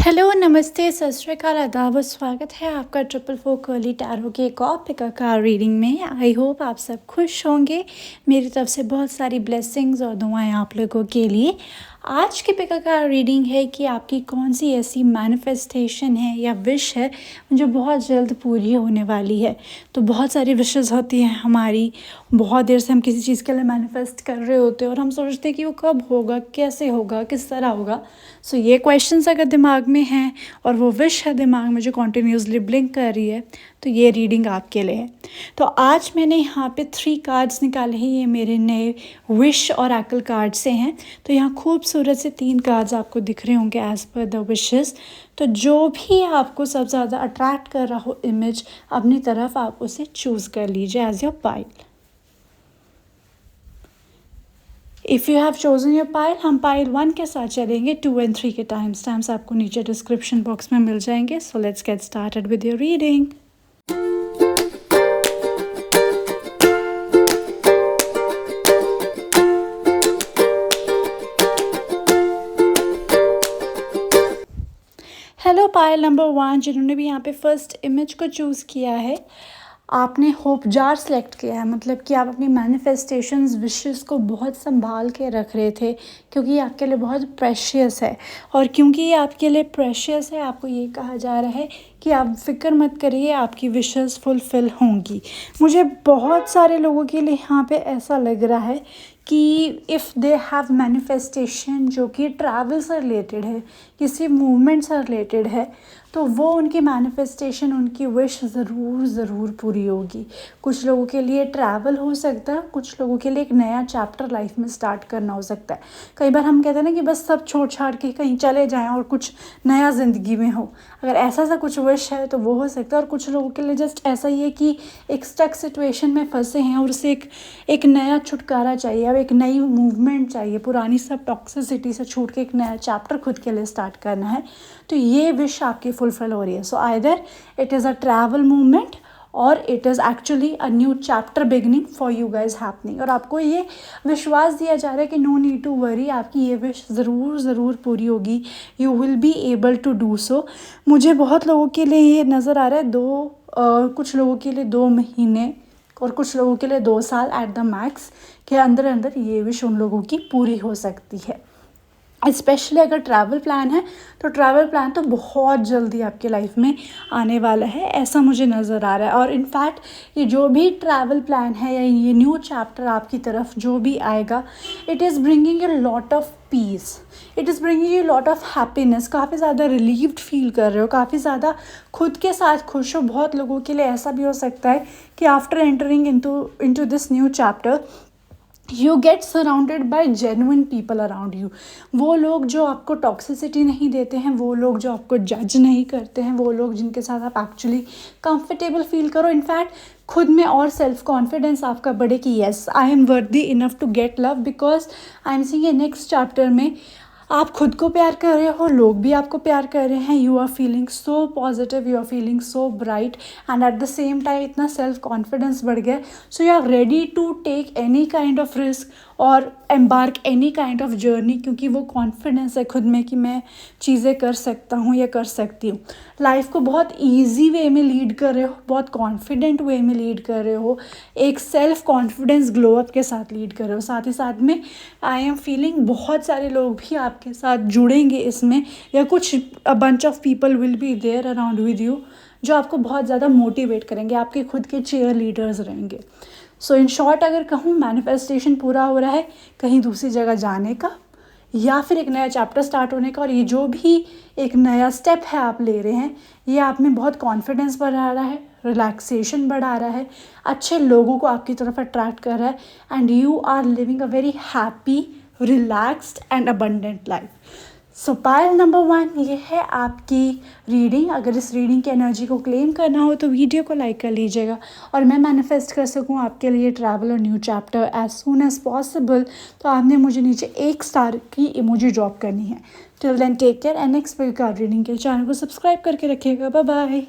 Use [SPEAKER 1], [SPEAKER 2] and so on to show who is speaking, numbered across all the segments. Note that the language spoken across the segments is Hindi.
[SPEAKER 1] हेलो, नमस्ते, सत श्री अकाल, आदाब और स्वागत है आपका ट्रिपल फोर कर्ली टैरो के एक और पिकाकार रीडिंग में। आई होप आप सब खुश होंगे। मेरी तरफ से बहुत सारी ब्लेसिंग्स और दुआएं आप लोगों के लिए। आज की पिकाकार रीडिंग है कि आपकी कौन सी ऐसी मैनिफेस्टेशन है या विश है जो बहुत जल्द पूरी होने वाली है। तो बहुत सारी विशेस होती हैं हमारी, बहुत देर से हम किसी चीज़ के लिए मैनिफेस्ट कर रहे होते हैं और हम सोचते हैं कि वो कब होगा, कैसे होगा, किस तरह होगा। सो ये क्वेश्चंस अगर दिमाग में हैं और वो विश है दिमाग में जो कॉन्टिन्यूसली ब्लिंक कर रही है, तो ये रीडिंग आपके लिए है। तो आज मैंने यहाँ पे 3 कार्ड्स निकाले हैं। ये मेरे नए विश और एकल कार्ड से हैं। तो यहाँ खूबसूरत से 3 कार्ड्स आपको दिख रहे होंगे एज पर द विशेस। तो जो भी आपको सबसे ज़्यादा अट्रैक्ट कर रहा हो इमेज अपनी तरफ, आप उसे चूज़ कर लीजिए as your pile. If you have chosen your pile, हम पाइल 1 के साथ चलेंगे। 2 और 3 के टाइम्स आपको नीचे डिस्क्रिप्शन बॉक्स में मिल जाएंगे। So let's get started with your reading. Hello pile number 1, जिन्होंने भी यहाँ पे फर्स्ट इमेज को चूज़ किया है, आपने होप जार सेलेक्ट किया है। मतलब कि आप अपनी मैनिफेस्टेशंस विशेस को बहुत संभाल के रख रहे थे, क्योंकि ये आपके लिए बहुत प्रेशियस है। और क्योंकि ये आपके लिए प्रेशियस है, आपको ये कहा जा रहा है कि आप फिक्र मत करिए, आपकी विशेस फुलफ़िल होंगी। मुझे बहुत सारे लोगों के लिए यहाँ पे ऐसा लग रहा है कि इफ़ दे हैव मैनिफेस्टेशन जो कि ट्रैवल से रिलेटेड है, किसी मूवमेंट से रिलेटेड है, तो वो उनकी मैनिफेस्टेशन, उनकी विश ज़रूर पूरी होगी। कुछ लोगों के लिए ट्रैवल हो सकता है, कुछ लोगों के लिए एक नया चैप्टर लाइफ में स्टार्ट करना हो सकता है। कई बार हम कहते हैं ना कि बस सब छोड़ छाड़ के कहीं चले जाएं और कुछ नया ज़िंदगी में हो। अगर ऐसा सा कुछ विश है तो वो हो सकता है। और कुछ लोगों के लिए जस्ट ऐसा ही है कि एक स्टक सिचुएशन में फंसे हैं और उसे एक नया छुटकारा चाहिए, अब एक नई मूवमेंट चाहिए, पुरानी सब टॉक्सिसिटी से छूट के एक नया चैप्टर खुद के लिए स्टार्ट करना है। तो ये विश आपकी फुलफिल हो रही है। So either it is a travel movement और it is actually a new chapter beginning for you guys happening. और आपको ये विश्वास दिया जा रहा है कि नो नीड टू वरी, आपकी ये विश ज़रूर पूरी होगी। You will be able to do so. मुझे बहुत लोगों के लिए ये नज़र आ रहा है कुछ लोगों के लिए 2 महीने और कुछ लोगों के लिए 2 साल एट द मैक्स के अंदर ये विश उन लोगों की पूरी हो सकती है। स्पेशली अगर ट्रैवल प्लान है तो ट्रैवल प्लान तो बहुत जल्दी आपके लाइफ में आने वाला है, ऐसा मुझे नज़र आ रहा है। और इनफैक्ट ये जो भी ट्रैवल प्लान है या ये न्यू चैप्टर आपकी तरफ जो भी आएगा, it is bringing you lot of peace, it is bringing you lot of happiness. काफ़ी ज़्यादा रिलीव्ड फील कर रहे हो, काफ़ी ज़्यादा खुद के साथ खुश हो। बहुत लोगों के लिए ऐसा भी हो सकता है कि after entering into this new chapter you get surrounded by genuine people around you. वो लोग जो आपको टॉक्सिसिटी नहीं देते हैं, वो लोग जो आपको जज नहीं करते हैं, वो लोग जिनके साथ आप एक्चुअली कंफर्टेबल फील करो। इनफैक्ट खुद में और सेल्फ कॉन्फिडेंस आपका बढ़े कि yes I am worthy enough to get love, because I am seeing a next chapter में आप खुद को प्यार कर रहे हो, लोग भी आपको प्यार कर रहे हैं। You are feeling so positive, you are feeling so bright and at the same time इतना सेल्फ कॉन्फिडेंस बढ़ गया। So you are ready to take any kind of risk और embark any kind of journey, क्योंकि वो कॉन्फिडेंस है खुद में कि मैं चीज़ें कर सकता हूँ या कर सकती हूँ। लाइफ को बहुत ईजी वे में लीड कर रहे हो, बहुत कॉन्फिडेंट वे में लीड कर रहे हो, एक सेल्फ कॉन्फिडेंस ग्लो अप के साथ लीड कर रहे हो। साथ ही साथ में आई एम फीलिंग बहुत सारे लोग भी आपके साथ जुड़ेंगे इसमें, या कुछ a bunch of people will be there around with you जो आपको बहुत ज़्यादा मोटिवेट करेंगे, आपके खुद के चेयर लीडर्स रहेंगे। सो इन शॉर्ट अगर कहूँ, मैनिफेस्टेशन पूरा हो रहा है कहीं दूसरी जगह जाने का या फिर एक नया चैप्टर स्टार्ट होने का। और ये जो भी एक नया स्टेप है आप ले रहे हैं, ये आप में बहुत कॉन्फिडेंस बढ़ा रहा है, रिलैक्सेशन बढ़ा रहा है, अच्छे लोगों को आपकी तरफ अट्रैक्ट कर रहा है and you are living a very happy, relaxed and abundant life. So pile number 1 ये है आपकी रीडिंग। अगर इस रीडिंग की एनर्जी को क्लेम करना हो तो वीडियो को लाइक कर लीजिएगा, और मैं मैनिफेस्ट कर सकूँ आपके लिए ट्रैवल और new chapter as soon as possible, तो आपने मुझे नीचे 1 स्टार की इमोजी ड्रॉप करनी है। Till then take care and next card reading के चैनल को सब्सक्राइब करके रखिएगा। Bye bye.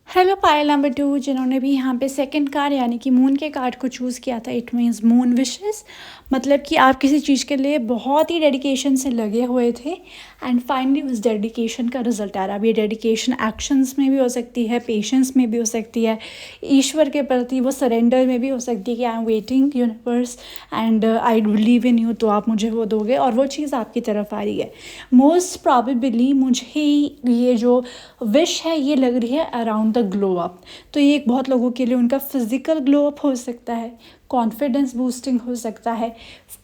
[SPEAKER 1] Hello pile number 2 जिन्होंने भी यहाँ पे सेकंड कार्ड यानी कि मून के कार्ड को चूज़ किया था, इट मीन्स मून विशेस, मतलब कि आप किसी चीज़ के लिए बहुत ही डेडिकेशन से लगे हुए थे एंड फाइनली उस डेडिकेशन का रिजल्ट आ रहा है। अब ये डेडिकेशन एक्शंस में भी हो सकती है, पेशेंस में भी हो सकती है, ईश्वर के प्रति वो सरेंडर में भी हो सकती है कि I am waiting universe and I believe in you, तो आप मुझे वो दोगे और वो चीज़ आपकी तरफ आ रही है। मोस्ट प्रॉबेबली मुझे ये जो विश है ये लग रही है अराउंड द ग्लो अप। तो ये एक बहुत लोगों के लिए उनका फिजिकल ग्लो अप हो सकता है, कॉन्फिडेंस बूस्टिंग हो सकता है,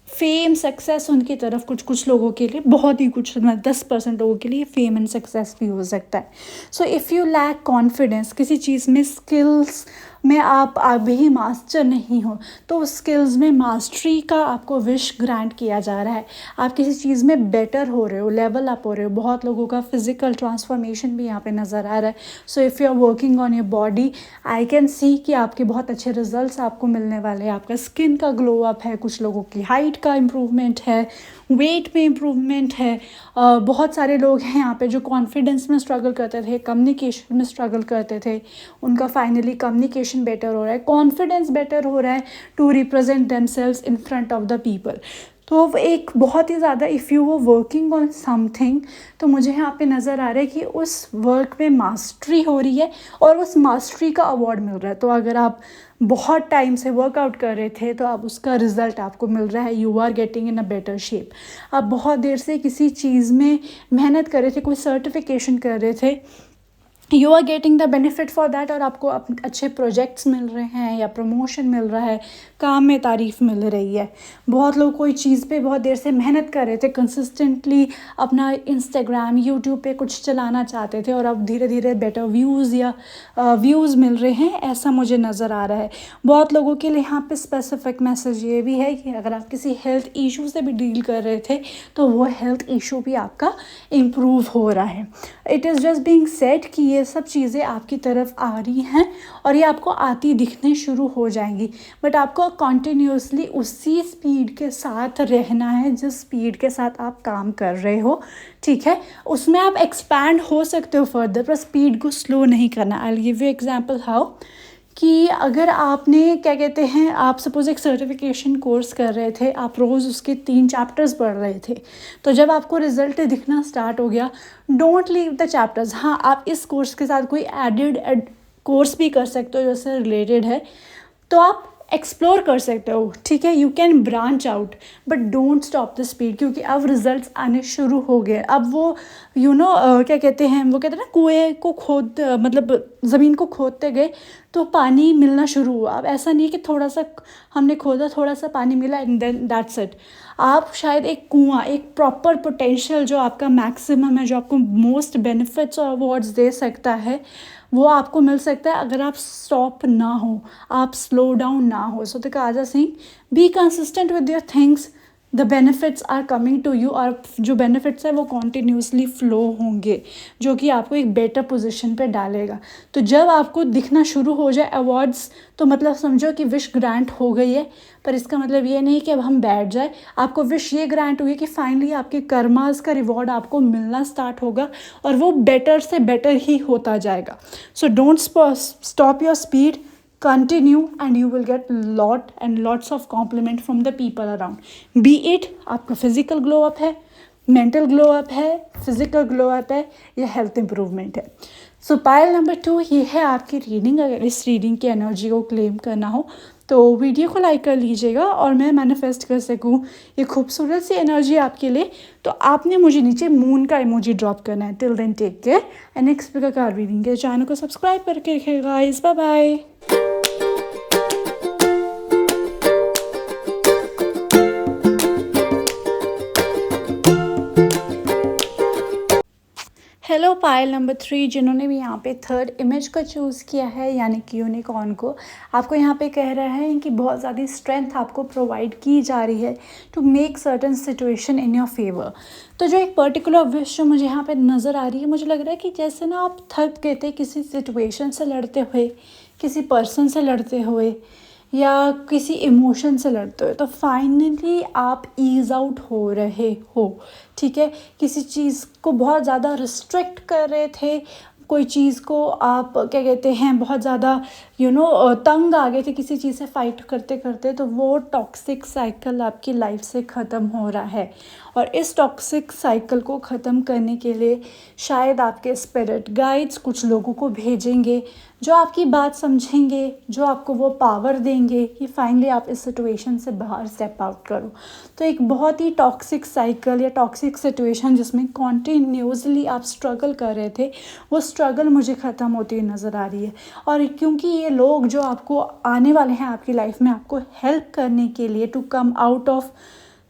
[SPEAKER 1] फेम सक्सेस उनकी तरफ कुछ लोगों के लिए, बहुत ही कुछ 10% लोगों के लिए फेम एंड सक्सेस भी हो सकता है। So if you lack confidence, किसी चीज़ में स्किल्स में आप अभी मास्टर नहीं हो, तो उस स्किल्स में मास्टरी का आपको विश ग्रांट किया जा रहा है। आप किसी चीज़ में बेटर हो रहे हो, लेवल अप हो रहे हो। बहुत लोगों का फिजिकल ट्रांसफॉर्मेशन भी यहाँ पे नज़र आ रहा है। So if you are working on your body, I can see कि आपके बहुत अच्छे रिजल्ट्स आपको मिलने वाले हैं। आपका स्किन का ग्लो अप है, कुछ लोगों की हाइट का इम्प्रूवमेंट है, वेट में इम्प्रूवमेंट है। बहुत सारे लोग हैं यहाँ पे जो कॉन्फिडेंस में स्ट्रगल करते थे, कम्युनिकेशन में स्ट्रगल करते थे, उनका फाइनली कम्युनिकेशन बेटर हो रहा है, कॉन्फिडेंस बेटर हो रहा है to represent themselves in front of the people. तो एक बहुत ही ज़्यादा इफ़ यू वो वर्किंग ऑन समथिंग, तो मुझे यहाँ पे नज़र आ रहा है कि उस वर्क में मास्टरी हो रही है और उस मास्टरी का अवार्ड मिल रहा है। तो अगर आप बहुत टाइम से वर्कआउट कर रहे थे तो अब उसका रिज़ल्ट आपको मिल रहा है, you are getting in a better shape. आप बहुत देर से किसी चीज़ में मेहनत कर रहे थे, कोई सर्टिफिकेशन कर रहे थे, you are getting the benefit for that, और आपको अच्छे प्रोजेक्ट्स मिल रहे हैं या प्रमोशन मिल रहा है, काम में तारीफ़ मिल रही है। बहुत लोग कोई चीज़ पे बहुत देर से मेहनत कर रहे थे, कंसिस्टेंटली अपना इंस्टाग्राम यूट्यूब पे कुछ चलाना चाहते थे और अब धीरे धीरे बेटर व्यूज़ या व्यूज़ मिल रहे हैं, ऐसा मुझे नज़र आ रहा है। बहुत लोगों के लिए यहाँ पे स्पेसिफिक मैसेज ये भी है कि अगर आप किसी हेल्थ इशू से भी डील कर रहे थे तो वो हेल्थ इशू भी आपका इम्प्रूव हो रहा है। It is just being said कि ये सब चीज़ें आपकी तरफ आ रही हैं और ये आपको आती दिखने शुरू हो जाएंगी, बट आपको कंटिन्यूसली उसी स्पीड के साथ रहना है जिस स्पीड के साथ आप काम कर रहे हो, ठीक है। उसमें आप एक्सपैंड हो सकते हो फर्दर, पर स्पीड को स्लो नहीं करना। I will give you example how, कि अगर आपने क्या कहते हैं, आप सपोज़ एक सर्टिफिकेशन कोर्स कर रहे थे, आप रोज़ उसके 3 चैप्टर्स पढ़ रहे थे, तो जब आपको रिज़ल्ट दिखना स्टार्ट हो गया, डोंट लीव द चैप्टर्स। हाँ, आप इस कोर्स के साथ कोई एडेड कोर्स भी कर सकते हो जो उससे रिलेटेड है, तो आप एक्सप्लोर कर सकते हो, ठीक है। You can branch out but don't stop the speed, क्योंकि अब रिजल्ट्स आने शुरू हो गए। अब वो क्या कहते हैं, वो कहते हैं ना, कुएं को खोद मतलब ज़मीन को खोदते गए तो पानी मिलना शुरू हुआ। अब ऐसा नहीं है कि थोड़ा सा हमने खोदा, थोड़ा सा पानी मिला एंड देन दैट्स इट। आप शायद एक कुआं, एक प्रॉपर पोटेंशियल जो आपका मैक्सिमम है, जो आपको मोस्ट बेनिफिट्स और अवार्ड्स दे सकता है, वो आपको मिल सकता है अगर आप स्टॉप ना हो, आप स्लो डाउन ना हो। सो द काजा सिंह, be consistent with your things, the benefits are coming to you, और जो बेनिफिट्स है वो कॉन्टीन्यूसली फ़्लो होंगे, जो कि आपको एक बेटर पोजीशन पे डालेगा। तो जब आपको दिखना शुरू हो जाए अवार्ड्स, तो मतलब समझो कि विश ग्रांट हो गई है, पर इसका मतलब ये नहीं कि अब हम बैठ जाए। आपको विश ये ग्रांट हुई है कि फाइनली आपके कर्मास का रिवॉर्ड आपको मिलना स्टार्ट होगा और वो बेटर से बेटर ही होता जाएगा। So don't stop your speed, continue and you will get lot and lots of compliment from the people around, be it आपका physical glow up है, mental glow up है, physical glow up है, या health improvement है। सो पायल नंबर 2 ये है आपकी रीडिंग। अगर इस रीडिंग की एनर्जी को क्लेम करना हो तो वीडियो को लाइक कर लीजिएगा, और मैं मैनिफेस्ट कर सकूँ ये खूबसूरत सी एनर्जी आपके लिए, तो आपने मुझे नीचे मून का इमोजी ड्रॉप करना है। Till then take care and next week का रीडिंग के चैनल को सब्सक्राइब करके रखिएगा guys. Bye bye. Hello pile number 3 जिन्होंने भी यहाँ पे थर्ड इमेज को चूज़ किया है यानी कि यूनिकॉर्न को, आपको यहाँ पे कह रहा है कि बहुत ज़्यादा स्ट्रेंथ आपको प्रोवाइड की जा रही है to make certain situation in your favour. तो जो एक पर्टिकुलर विश जो मुझे यहाँ पे नज़र आ रही है, मुझे लग रहा है कि जैसे ना आप थक गए थे किसी सिचुएशन से लड़ते हुए, किसी पर्सन से लड़ते हुए, या किसी इमोशन से लड़ते हो, तो फाइनली आप ईज़ आउट हो रहे हो, ठीक है। किसी चीज़ को बहुत ज़्यादा रिस्ट्रिक्ट कर रहे थे, कोई चीज़ को आप क्या कहते हैं बहुत ज़्यादा तंग आ गए थे किसी चीज़ से फ़ाइट करते करते, तो वो टॉक्सिक साइकिल आपकी लाइफ से ख़त्म हो रहा है। और इस टॉक्सिक साइकिल को ख़त्म करने के लिए शायद आपके स्पिरिट गाइड्स कुछ लोगों को भेजेंगे जो आपकी बात समझेंगे, जो आपको वो पावर देंगे कि फाइनली आप इस सिचुएशन से बाहर स्टेप आउट करो। तो एक बहुत ही टॉक्सिक साइकिल या टॉक्सिक सिचुएशन जिसमें कॉन्टिन्यूसली आप स्ट्रगल कर रहे थे, वो स्ट्रगल मुझे ख़त्म होती हुई नज़र आ रही है। और क्योंकि ये लोग जो आपको आने वाले हैं आपकी लाइफ में आपको हेल्प करने के लिए to come out of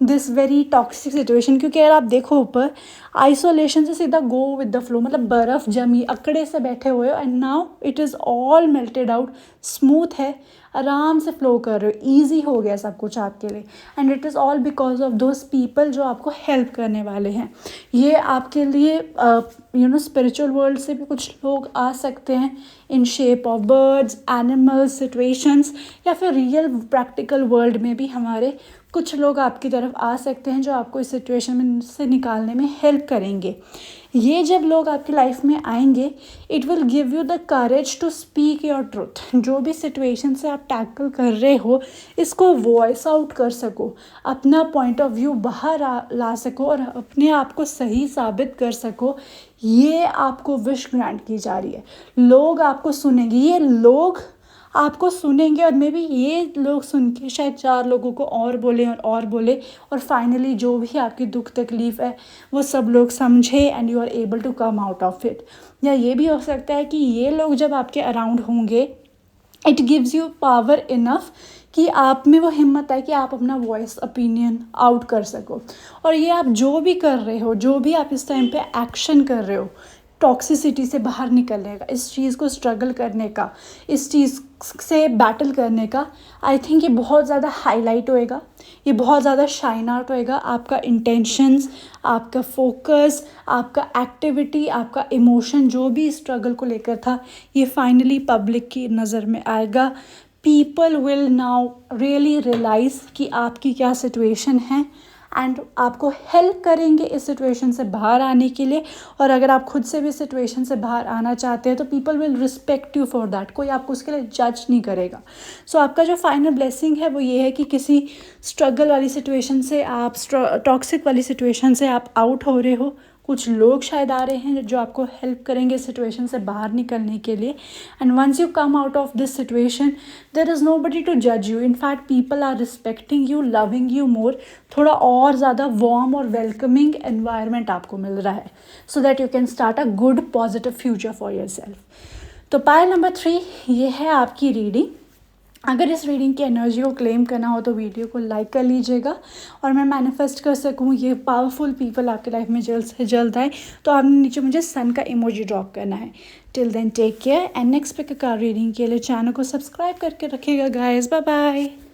[SPEAKER 1] this very toxic situation, क्योंकि अगर आप देखो ऊपर आइसोलेशन से सीधा गो विद द फ्लो, मतलब बर्फ़ जमी अकड़े से बैठे हुए हो and now it is all melted out, smooth है, आराम से फ्लो कर रहे हो, ईजी हो गया सब कुछ आपके लिए। And it is all because of those people जो आपको हेल्प करने वाले हैं। ये आपके लिए स्पिरिचुअल वर्ल्ड से भी कुछ लोग आ सकते हैं in shape of birds, animals, situations, या फिर रियल प्रैक्टिकल वर्ल्ड में भी हमारे कुछ लोग आपकी तरफ आ सकते हैं जो आपको इस सिचुएशन में से निकालने में हेल्प करेंगे। ये जब लोग आपकी लाइफ में आएंगे, it will give you the courage to speak your truth. जो भी सिचुएशन से आप टैकल कर रहे हो, इसको वॉइस आउट कर सको, अपना पॉइंट ऑफ व्यू बाहर ला सको और अपने आप को सही साबित कर सको। ये आपको विश ग्रांट की जा रही है। लोग आपको सुनेंगे, ये लोग आपको सुनेंगे, और मे बी ये लोग सुन के शायद 4 लोगों को और बोले और फाइनली जो भी आपकी दुख तकलीफ़ है वो सब लोग समझे and you are able to come out of it. या ये भी हो सकता है कि ये लोग जब आपके अराउंड होंगे, it gives you power enough कि आप में वो हिम्मत है कि आप अपना वॉइस ओपिनियन आउट कर सको। और ये आप जो भी कर रहे हो, जो भी आप इस टाइम पे एक्शन कर रहे हो, टॉक्सिसिटी से बाहर निकलने का, इस चीज़ को स्ट्रगल करने का, इस चीज़ से बैटल करने का, आई थिंक ये बहुत ज़्यादा हाईलाइट होएगा, ये बहुत ज़्यादा शाइन आउट होएगा। आपका इंटेंशंस, आपका फोकस, आपका एक्टिविटी, आपका इमोशन जो भी स्ट्रगल को लेकर था, ये फाइनली पब्लिक की नज़र में आएगा। People will now really realise कि आपकी क्या सिचुएशन है एंड आपको हेल्प करेंगे इस सिचुएशन से बाहर आने के लिए। और अगर आप खुद से भी सिचुएशन से बाहर आना चाहते हैं तो people will respect you for that, कोई आपको उसके लिए जज नहीं करेगा। सो आपका जो फाइनल ब्लेसिंग है वो ये है कि किसी स्ट्रगल वाली सिचुएशन से, आप टॉक्सिक वाली सिचुएशन से आप आउट हो रहे हो। कुछ लोग शायद आ रहे हैं जो आपको हेल्प करेंगे इस सिचुएशन से बाहर निकलने के लिए। And once you come out of this situation, there is nobody to जज you. In fact people are respecting you, loving you more. थोड़ा और ज़्यादा वार्म और वेलकमिंग एनवायरनमेंट आपको मिल रहा है, so that you can start a good positive future for your self. तो पायल नंबर 3 ये है आपकी रीडिंग। अगर इस रीडिंग की एनर्जी को क्लेम करना हो तो वीडियो को लाइक कर लीजिएगा, और मैं मैनिफेस्ट कर सकूँ ये पावरफुल पीपल आपकी लाइफ में जल्द से जल्द आए तो आपने नीचे मुझे सन का इमोजी ड्रॉप करना है। Till then take care and next pick card reading के लिए चैनल को सब्सक्राइब करके रखिएगा गाइस। Bye bye.